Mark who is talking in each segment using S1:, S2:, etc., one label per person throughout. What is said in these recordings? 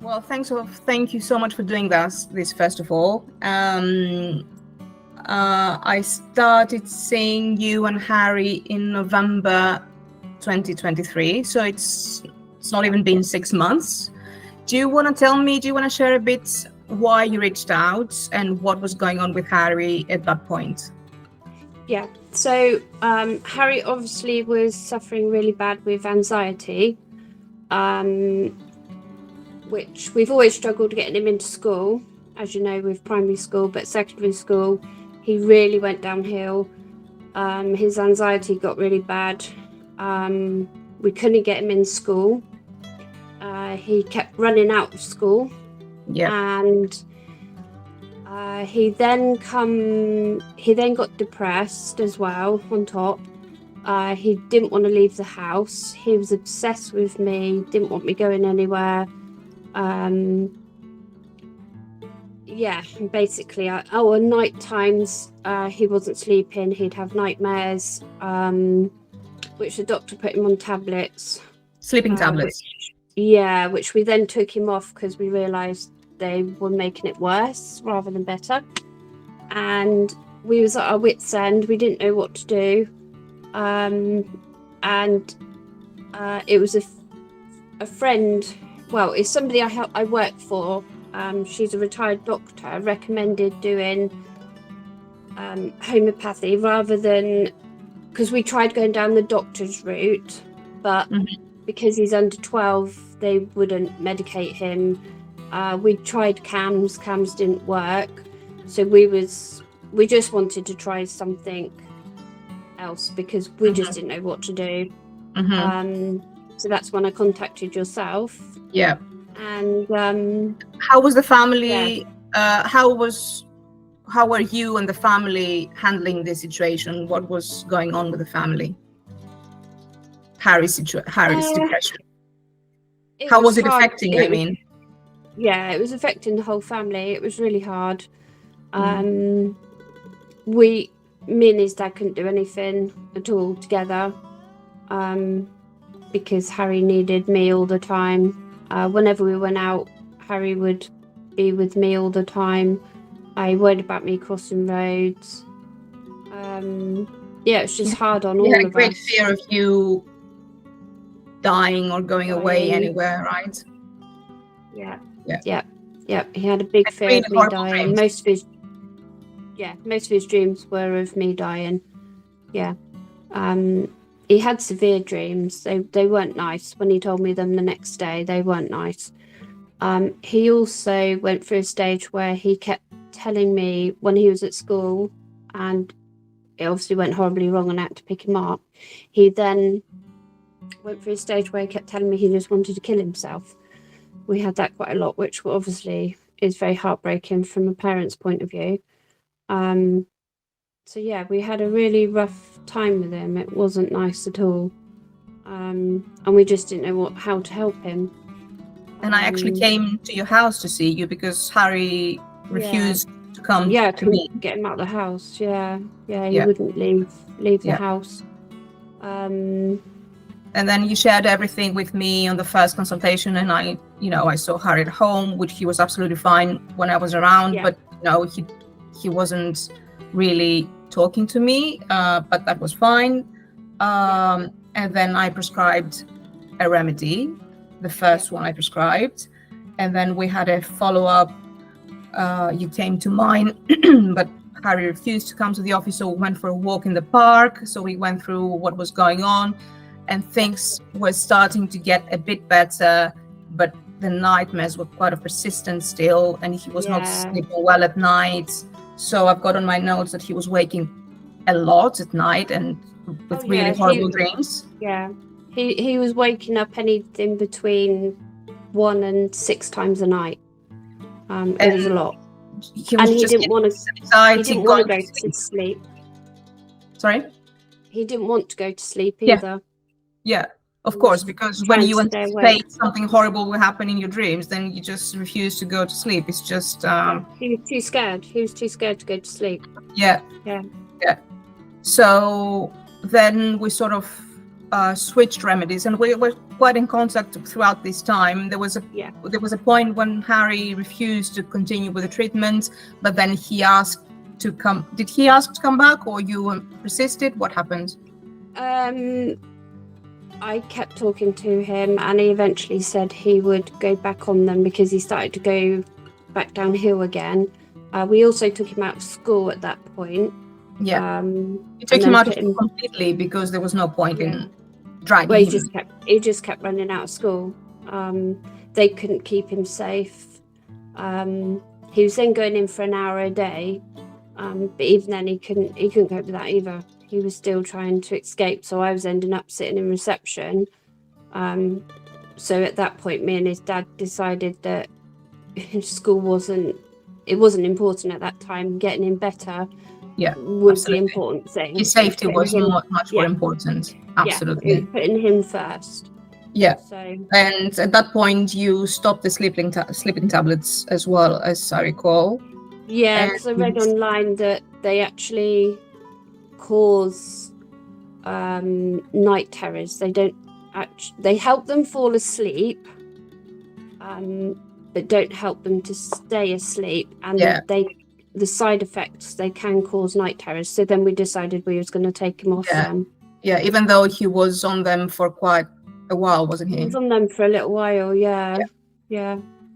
S1: Well, thank you so much for doing this first of all. I started seeing you and Harry in November 2023, so it's not even been 6 months. Do you want to share a bit why you reached out and what was going on with Harry at that point?
S2: Yeah, so Harry obviously was suffering really bad with anxiety, which we've always struggled getting him into school, as you know, with primary school, but secondary school, he really went downhill. His anxiety got really bad. We couldn't get him in school. He kept running out of school.
S1: Yeah.
S2: And he then got depressed as well on top. He didn't want to leave the house. He was obsessed with me, didn't want me going anywhere. Yeah, basically. On night times, he wasn't sleeping. He'd have nightmares, which the doctor put him on tablets.
S1: Sleeping tablets.
S2: Which we then took him off because we realised they were making it worse rather than better. And we was at our wits' end. We didn't know what to do. It was a friend. Well, it's somebody I work for. She's a retired doctor, recommended doing homeopathy rather than, because we tried going down the doctor's route, but because he's under 12, they wouldn't medicate him. We tried cams didn't work, so we just wanted to try something else because we just didn't know what to do. So that's when I contacted yourself.
S1: Yeah.
S2: And
S1: how was the family? Yeah. How were you and the family handling this situation? What was going on with the family? Harry's depression. How was it affecting?
S2: Yeah, it was affecting the whole family. It was really hard. Me and his dad couldn't do anything at all together, because Harry needed me all the time. Whenever we went out, Harry would be with me all the time. I worried about me crossing roads. It's just hard on all of us.
S1: He had a great fear of you dying or going away anywhere, right?
S2: Yeah. He had a big fear of me dying. Most of his dreams were of me dying. Yeah. He had severe dreams. They weren't nice. When he told me them the next day, they weren't nice. He also went through a stage where he kept telling me when he was at school, and it obviously went horribly wrong and I had to pick him up. He then went through a stage where he kept telling me he just wanted to kill himself. We had that quite a lot, which obviously is very heartbreaking from a parent's point of view. So yeah, we had a really rough time with him. It wasn't nice at all. And we just didn't know how to help him.
S1: And I actually came to your house to see you because Harry refused to come to me.
S2: Get him out of the house. He wouldn't leave the house.
S1: And then you shared everything with me on the first consultation, and I saw Harry at home, which he was absolutely fine when I was around, but he wasn't really talking to me, but that was fine. And then I prescribed a remedy, the first one I prescribed, and then we had a follow-up. You came to mine, but Harry refused to come to the office, so we went for a walk in the park. So we went through what was going on, and things were starting to get a bit better, but the nightmares were quite persistent still, and he was not sleeping well at night. So I've got on my notes that he was waking a lot at night and with really horrible dreams.
S2: Yeah, he was waking up anything between 1 and 6 times a night. It was a lot. He didn't want to go to sleep.
S1: Sorry?
S2: He didn't want to go to sleep either.
S1: Yeah, of course, because when you anticipate something horrible will happen in your dreams, then you just refuse to go to sleep. It's just...
S2: He was too scared. He was too scared to go to sleep.
S1: Yeah. So then we sort of switched remedies, and we were quite in contact throughout this time. There was a point when Harry refused to continue with the treatment, but then he asked to come. Did he ask to come back, or you persisted? What happened?
S2: I kept talking to him, and he eventually said he would go back on them because he started to go back downhill again. We also took him out of school at that point.
S1: Yeah, you took him out of school completely because there was no point in dragging him.
S2: He just kept running out of school. They couldn't keep him safe. He was then going in for an hour a day, but even then he couldn't cope with that either. He was still trying to escape, so I was ending up sitting in reception. So at that point, me and his dad decided that school wasn't important at that time. Getting him better was the important thing.
S1: His safety was much more important. Absolutely.
S2: Yeah, putting him first.
S1: Yeah. And at that point, you stopped the sleeping tablets as well, as I recall.
S2: Yeah, because I read online that they actually cause night terrors. They help them fall asleep, but don't help them to stay asleep, and the side effects, they can cause night terrors. So then we decided we was going to take him off them.
S1: Yeah, even though he was on them for quite a while, wasn't he?
S2: He was on them for a little while. Yeah.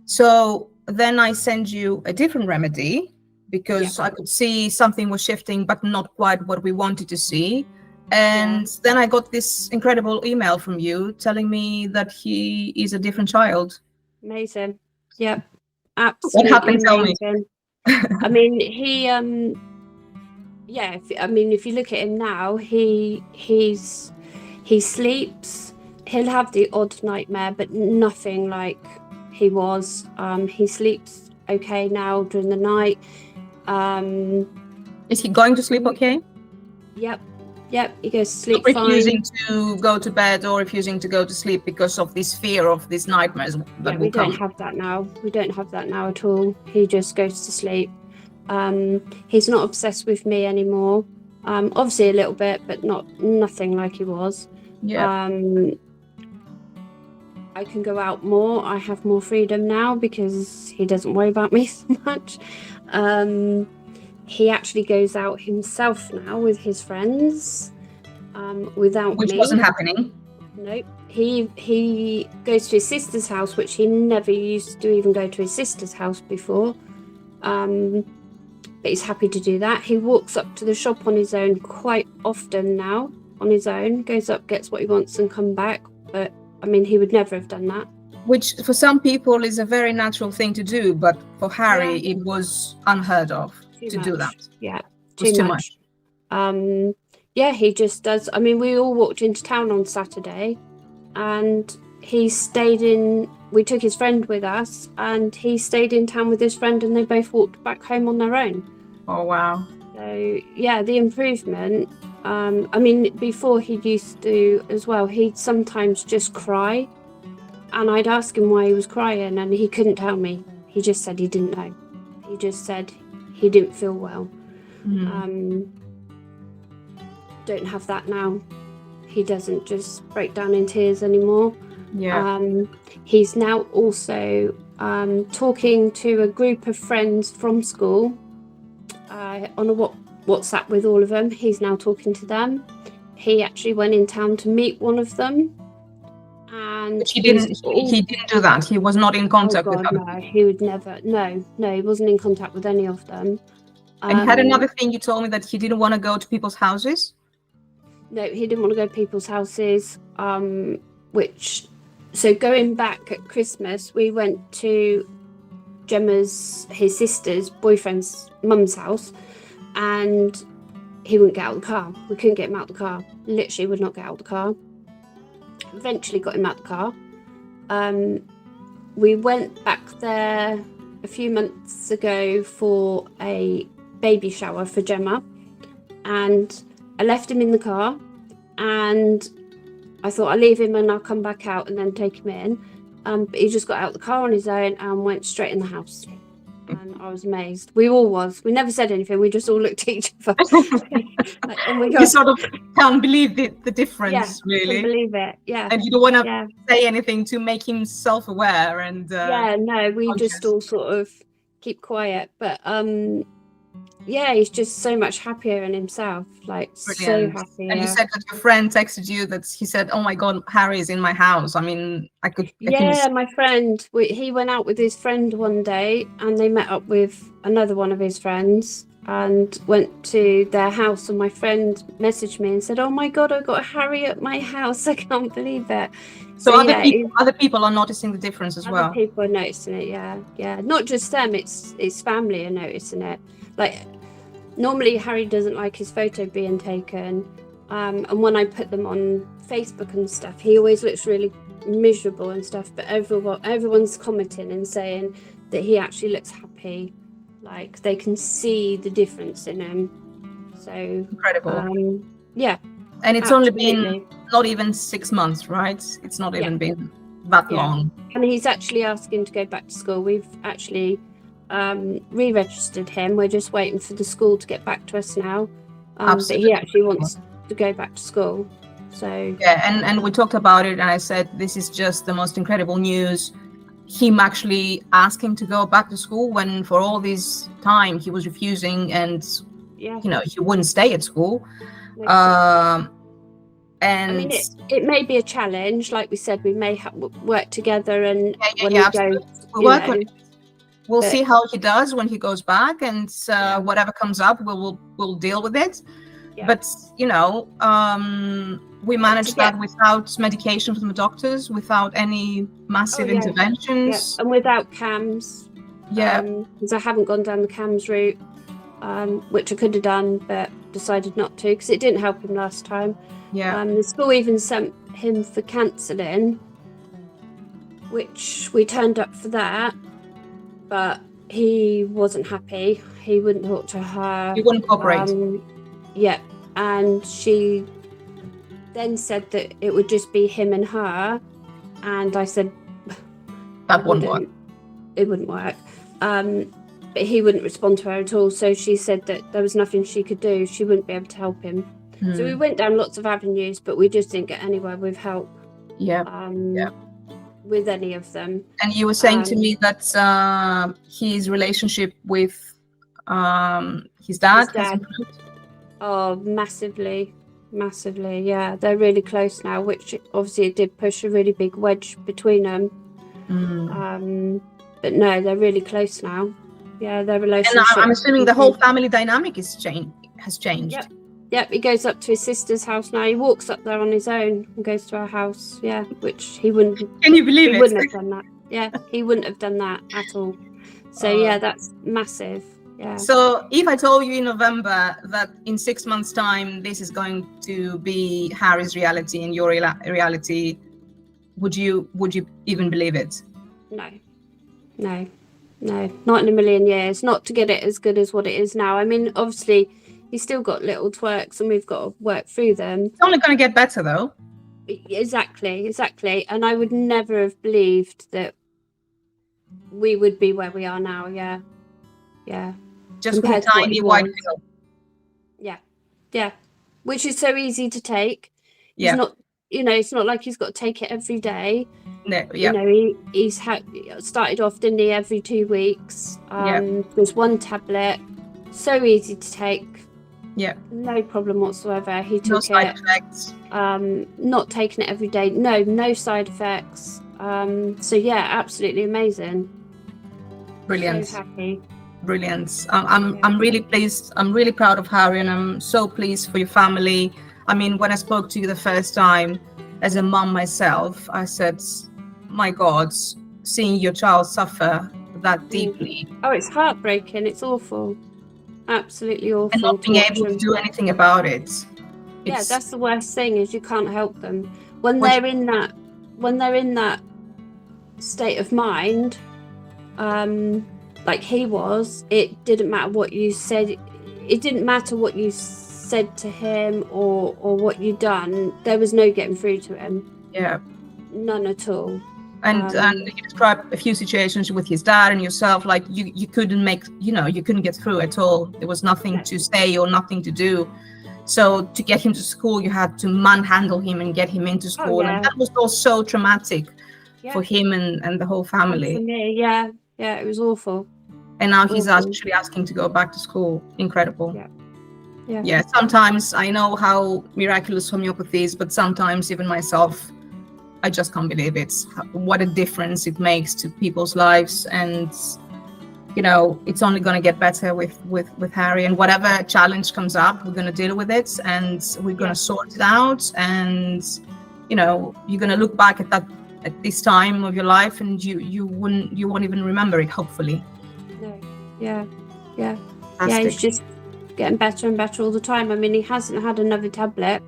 S1: So then I send you a different remedy, because I could see something was shifting, but not quite what we wanted to see. And then I got this incredible email from you telling me that he is a different child.
S2: Amazing. Yep. Absolutely.
S1: What happened? Tell me.
S2: I mean, if you look at him now, he sleeps. He'll have the odd nightmare, but nothing like he was. He sleeps okay now during the night.
S1: Is he going to sleep okay?
S2: Yep, he goes to sleep
S1: fine. Refusing to go to bed or refusing to go to sleep because of this fear of these nightmares that will come.
S2: We don't have that now. We don't have that now at all. He just goes to sleep. He's not obsessed with me anymore. Obviously a little bit, but nothing like he was.
S1: Yeah.
S2: I can go out more. I have more freedom now because he doesn't worry about me so much. He actually goes out himself now with his friends, without me.
S1: Which wasn't happening.
S2: Nope. He goes to his sister's house, which he never used to even go to his sister's house before. But he's happy to do that. He walks up to the shop on his own quite often now, on his own, goes up, gets what he wants and come back. But I mean, he would never have done that.
S1: Which for some people is a very natural thing to do, but for Harry, it was unheard of do that.
S2: Yeah, too much. He just does. I mean, we all walked into town on Saturday, and we took his friend with us, and he stayed in town with his friend, and they both walked back home on their own.
S1: Oh, wow.
S2: So, yeah, the improvement. I mean, before he used to as well, he'd sometimes just cry, and I'd ask him why he was crying, and he couldn't tell me. He just said he didn't know. He just said he didn't feel well. Don't have that now. He doesn't just break down in tears anymore. He's now also talking to a group of friends from school on a WhatsApp with all of them. He's now talking to them. He actually went in town to meet one of them, and
S1: he didn't do that. He was not in contact with them.
S2: No, he would never. No, he wasn't in contact with any of them.
S1: And had another thing, you told me that he didn't want to go to people's houses.
S2: No, he didn't want to go to people's houses. So going back at Christmas, we went to Gemma's, his sister's boyfriend's mum's house, and he wouldn't get out of the car. We couldn't get him out of the car. Literally would not get out of the car. Eventually got him out of the car. We went back there a few months ago for a baby shower for Gemma, and I left him in the car, and I thought I'll leave him and I'll come back out and then take him in. But he just got out of the car on his own and went straight in the house. And I was amazed. We all was. We never said anything. We just all looked at each other. And we got,
S1: you sort of can't believe the difference, really.
S2: Can't believe it. Yeah.
S1: And you don't want to say anything to make him self-aware and
S2: no, we
S1: conscious.
S2: just all sort of keep quiet. But he's just so much happier in himself. Like
S1: Brilliant.
S2: So happy.
S1: And you said that your friend texted you that he said, "Oh my God, Harry is in my house." I mean, I could.
S2: My friend. He went out with his friend one day, and they met up with another one of his friends, and went to their house. And my friend messaged me and said, "Oh my God, I got Harry at my house. I can't believe it."
S1: So other people are noticing the difference as well.
S2: Other people are noticing it. Yeah. Not just them. It's family are noticing it. Like. Normally, Harry doesn't like his photo being taken, and when I put them on Facebook and stuff, he always looks really miserable and stuff. But everyone's commenting and saying that he actually looks happy, like they can see the difference in him. So
S1: incredible.
S2: Yeah.
S1: And it's only been not even 6 months, right? It's not even been that long.
S2: And he's actually asking to go back to school. We've actually re-registered him. We're just waiting for the school to get back to us now, but he actually wants to go back to school. So
S1: and we talked about it, and I said this is just the most incredible news. Him actually asking to go back to school when for all this time he was refusing, and he wouldn't stay at school. And
S2: I mean, it may be a challenge. Like we said, we may work together, and when we go,
S1: we'll work on it. We'll see how he does when he goes back, and whatever comes up, we'll deal with it. Yeah. But we managed that without medication from the doctors, without any massive interventions,
S2: and without CAMS. Because I haven't gone down the CAMS route, which I could have done, but decided not to because it didn't help him last time. The school even sent him for counselling, which we turned up for that. But he wasn't happy. He wouldn't talk to her.
S1: He wouldn't cooperate.
S2: And she then said that it would just be him and her. And I said,
S1: that wouldn't work.
S2: It wouldn't work. But he wouldn't respond to her at all. So she said that there was nothing she could do. She wouldn't be able to help him. So we went down lots of avenues, but we just didn't get anywhere with help. With any of them.
S1: And you were saying to me that his relationship with his dad has improved?
S2: Oh, massively. Yeah, they're really close now, which obviously it did push a really big wedge between them. But no, they're really close now. Yeah, their relationship.
S1: And I'm assuming the whole family dynamic has changed.
S2: Yep, he goes up to his sister's house now. He walks up there on his own and goes to her house. Yeah, which he wouldn't.
S1: Can you believe it?
S2: He wouldn't have done that. Yeah, he wouldn't have done that at all. So that's massive. Yeah.
S1: So if I told you in November that in 6 months' time this is going to be Harry's reality and your reality, would you even believe it?
S2: No, not in a million years. Not to get it as good as what it is now. I mean, obviously. He's still got little twerks and we've got to work through them.
S1: It's only going to get better though.
S2: Exactly. And I would never have believed that we would be where we are now. Yeah.
S1: Just with a tiny white pill.
S2: Yeah. Which is so easy to take. He's not, it's not like he's got to take it every day.
S1: No, yeah.
S2: He's started off, didn't he, every 2 weeks. There's one tablet. So easy to take.
S1: Yeah.
S2: No problem whatsoever. He took
S1: no side effects.
S2: Not taking it every day. No side effects. So yeah, absolutely amazing.
S1: Brilliant.
S2: So happy.
S1: Brilliant. I'm really pleased. I'm really proud of Harry, and I'm so pleased for your family. I mean, when I spoke to you the first time as a mom myself, I said, my God, seeing your child suffer that deeply.
S2: Oh, it's heartbreaking. It's awful. Absolutely awful.
S1: And not being able to do anything about it.
S2: Yeah, that's the worst thing, is you can't help them. When they're in that state of mind, like he was, it didn't matter what you said. It didn't matter what you said to him or what you'd done. There was no getting through to him.
S1: Yeah.
S2: None at all.
S1: And you described a few situations with his dad and yourself, like you couldn't make, you couldn't get through at all. There was nothing to say or nothing to do. So to get him to school, you had to manhandle him and get him into school. And that was all so traumatic for him and the whole family.
S2: And for me, it was awful.
S1: And now he's actually asking to go back to school. Incredible. Yeah, sometimes I know how miraculous homeopathy is, but sometimes even myself, I just can't believe it. What a difference it makes to people's lives. And, it's only going to get better with Harry. And whatever challenge comes up, we're going to deal with it and we're going to sort it out. And, you're going to look back at this time of your life and you won't even remember it, hopefully.
S2: No. Yeah. He's just getting better and better all the time. I mean, he hasn't had another tablet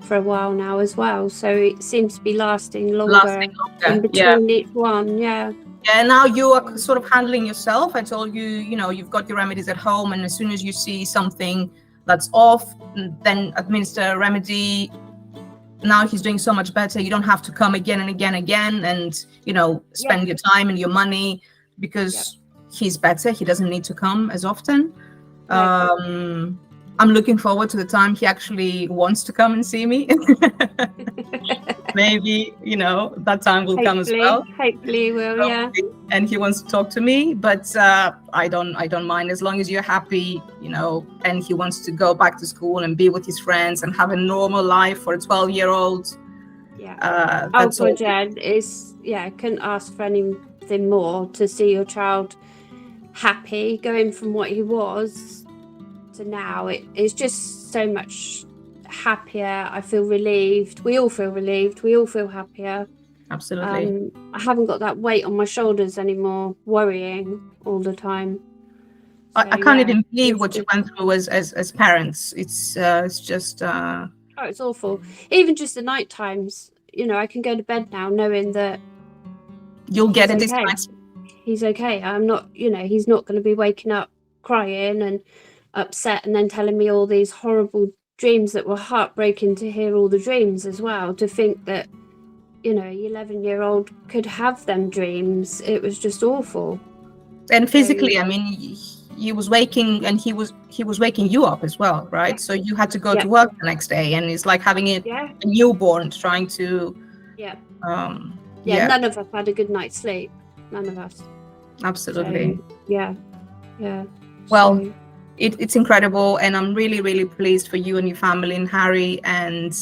S2: for a while now as well, so it seems to be lasting longer in between each one. Yeah,
S1: now you are sort of handling yourself. I told you, you've got your remedies at home, and as soon as you see something that's off, then administer a remedy. Now he's doing so much better. You don't have to come again and again and spend your time and your money because he's better. He doesn't need to come as often. I'm looking forward to the time he actually wants to come and see me. Maybe, that time will come as well.
S2: Hopefully he will,
S1: And he wants to talk to me, but I don't mind as long as you're happy, and he wants to go back to school and be with his friends and have a normal life for a 12-year-old. That's all.
S2: Jen, couldn't ask for anything more to see your child happy, going from what he was to now. It's just so much happier. I feel relieved. We all feel relieved. We all feel happier.
S1: Absolutely.
S2: I haven't got that weight on my shoulders anymore, worrying all the time.
S1: So, I can't even believe what you went through as parents. It's just
S2: it's awful. Even just the night times, I can go to bed now knowing that
S1: you'll get it this night.
S2: He's okay. I'm not, he's not going to be waking up crying and upset and then telling me all these horrible dreams that were heartbreaking to hear all the dreams as well. To think that, an 11-year-old could have them dreams. It was just awful.
S1: And physically, I mean, he was waking and he was waking you up as well, right? So you had to go to work the next day, and it's like having a newborn trying to.
S2: None of us had a good night's sleep. None of us.
S1: Absolutely.
S2: So,
S1: well, it's incredible, and I'm really, really pleased for you and your family and Harry, and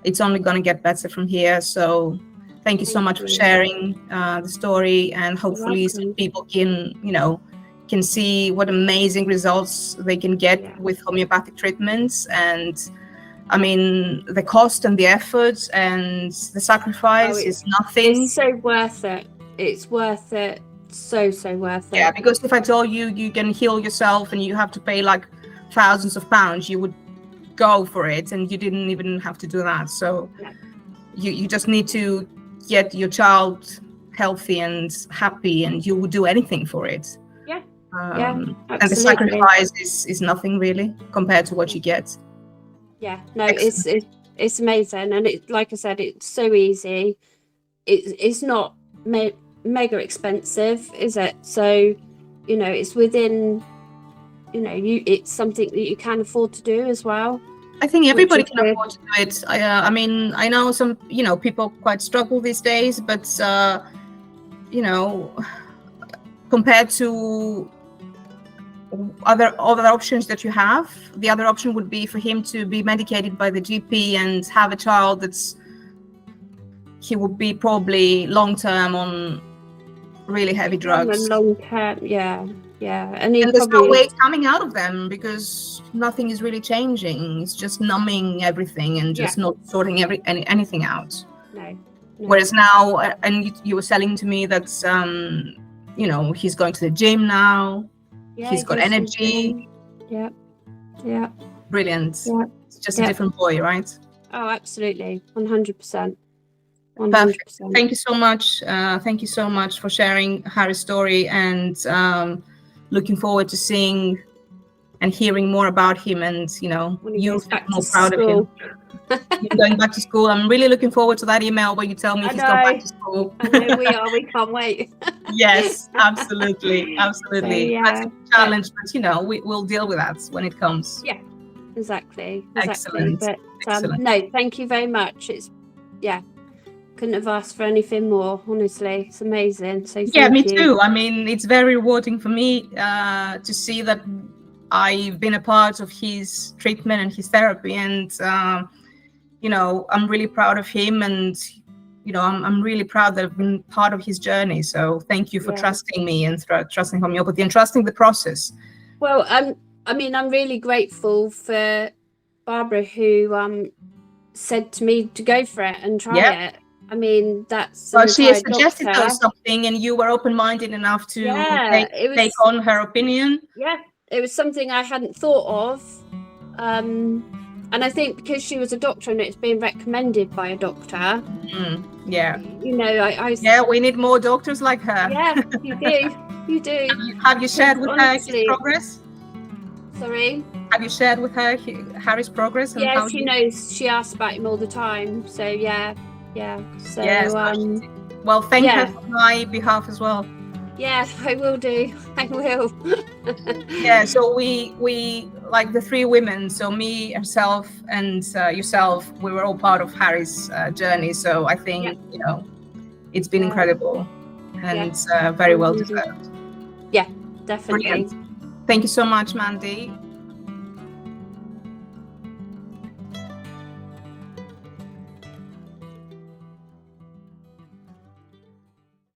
S1: it's only going to get better from here. So thank you so much for sharing the story, and hopefully some people can see what amazing results they can get with homeopathic treatments. And I mean, the cost and the effort and the sacrifice is nothing.
S2: It's so worth it. It's worth it. So worth it.
S1: Yeah, because if I told you you can heal yourself and you have to pay like thousands of pounds, you would go for it, and you didn't even have to do that. So you just need to get your child healthy and happy, and you would do anything for it.
S2: Absolutely.
S1: And the sacrifice is nothing really compared to what you get.
S2: It's amazing, and it, like I said, it's so easy. It's not mega expensive, is it? So it's within it's something that you can afford to do as well.
S1: I think everybody can afford to do it. I mean, I know some people quite struggle these days, but compared to other options that you have, the other option would be for him to be medicated by the GP and have a child he would be probably long term on really heavy drugs.
S2: Long term, and
S1: there's no way coming out of them because nothing is really changing. It's just numbing everything and just not sorting anything out.
S2: No.
S1: Whereas now, and you were selling to me that he's going to the gym now. He's got energy.
S2: Yeah.
S1: Brilliant. Yeah. It's just a different boy, right?
S2: Oh, absolutely. 100%.
S1: Perfect. Thank you so much. Thank you so much for sharing Harry's story, and looking forward to seeing and hearing more about him, and
S2: when he
S1: you
S2: goes back
S1: more
S2: to
S1: proud
S2: school.
S1: of him. Him going back to school. I'm really looking forward to that email where you tell me he's gone back to school.
S2: I know we are. We can't wait.
S1: Yes, absolutely.
S2: So, yeah,
S1: That's a challenge, but we'll deal with that when it comes.
S2: Yeah, exactly.
S1: Excellent.
S2: But
S1: Excellent.
S2: no, thank you very much. It's couldn't have asked for anything more. Honestly, it's amazing. So thank
S1: me
S2: you.
S1: too. I mean, it's very rewarding for me to see that I've been a part of his treatment and his therapy, and I'm really proud of him, and I'm really proud that I've been part of his journey. So thank you for trusting me and trusting homeopathy and trusting the process.
S2: Well, I mean, I'm really grateful for Barbara, who said to me to go for it and try it. I mean, that's
S1: she suggested something, and you were open-minded enough to take on her opinion.
S2: Yeah, it was something I hadn't thought of. And I think because she was a doctor and it's been recommended by a doctor.
S1: We need more doctors like her.
S2: Yeah, you do. You do.
S1: Have you shared with her his progress?
S2: Sorry?
S1: Have you shared with her Harry's progress? And
S2: yeah, she knows. She asks about him all the time. So, yeah. So,
S1: well, thank her on my behalf as well.
S2: Yeah, I will do. I will.
S1: So we like the three women, so me, herself, and yourself, we were all part of Harry's journey. So I think, it's been incredible and very well deserved.
S2: Yeah, definitely.
S1: Brilliant. Thank you so much, Mandy.